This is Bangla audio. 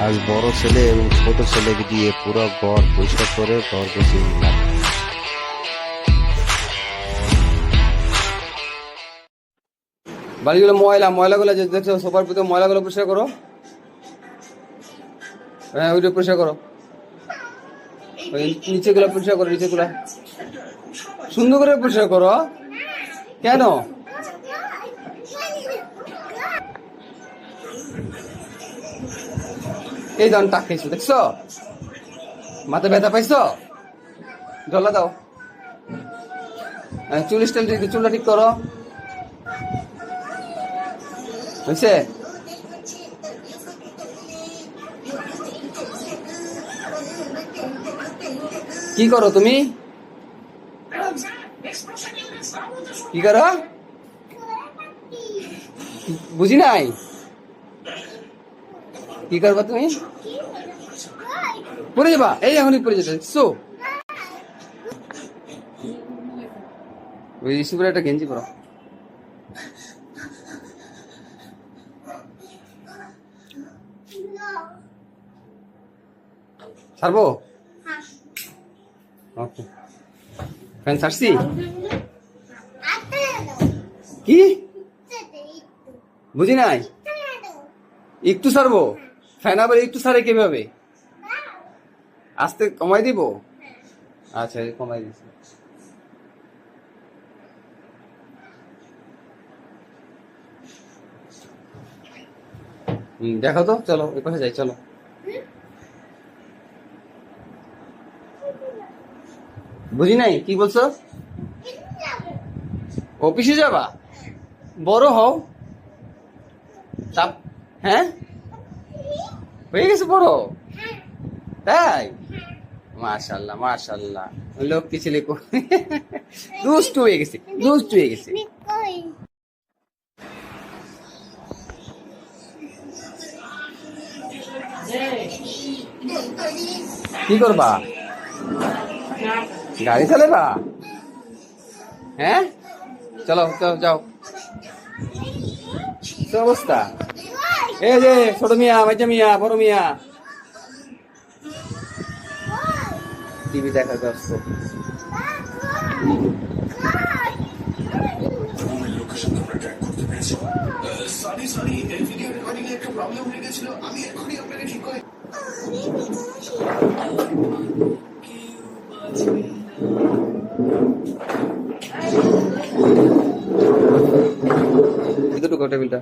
আজ বড় ছেলে এবং ছোট ছেলেকে দিয়ে পুরো ঘর পরিষ্কার করে ঘর গুছিয়ে নিলাম। বাড়িগুলো ময়লাগুলো যে দেখছো সোফার ভিতরে ময়লাগুলো পরিষ্কার করো। হ্যাঁ, ওইটা পরিষ্কার করো। ওই নিচেগুলো পরিষ্কার করো, নিচেগুলো সুন্দর করে পরিষ্কার করো। কেন? এই দান টাক খেয়েছো, দেখছো? মাথা ব্যথা পাইছো? জলা দাও। চুল স্টাইল চুলটা ঠিক করো, বুঝছে? কি করো তুমি? কি করো? বুঝি নাই। কি করবা তুমি? পড়ে যাবা, এই এখনই পড়ে যেতে সো ওই ইস্যু করে একটা গেঞ্জি পরো। ছাড়বো? ওকে, ফ্যান ছাড়ছি। কি বুঝি নাই? একটু ছাড়বো? ফ্যান আবার একটু ছাড়ে কিভাবে? আস্তে কমাই দিব? আচ্ছা, কমাই দিচ্ছি। দেখো তো, চলো ওই পাশে যাই, চলো। বুঝি নাই, কি বলছো? অফিসে যাবা? বড় হও। হ্যাঁ, হয়ে গেছে বড়, তাই? মাশাআল্লাহ মাশাআল্লাহ, লক্ষ্মী ছেলে। দুষ্টু হয়ে গেছে, দুষ্টু হয়ে গেছে। কি করবা? গাড়ি চালাবা? হ্যাঁ, চলো চলো যাও। কি অবস্থা? এই যে ছোট মিয়া, বাচ্চা মিয়া, বড় মিয়া টিভি দেখার ব্যস্ত। এতটুকু টেবিলটা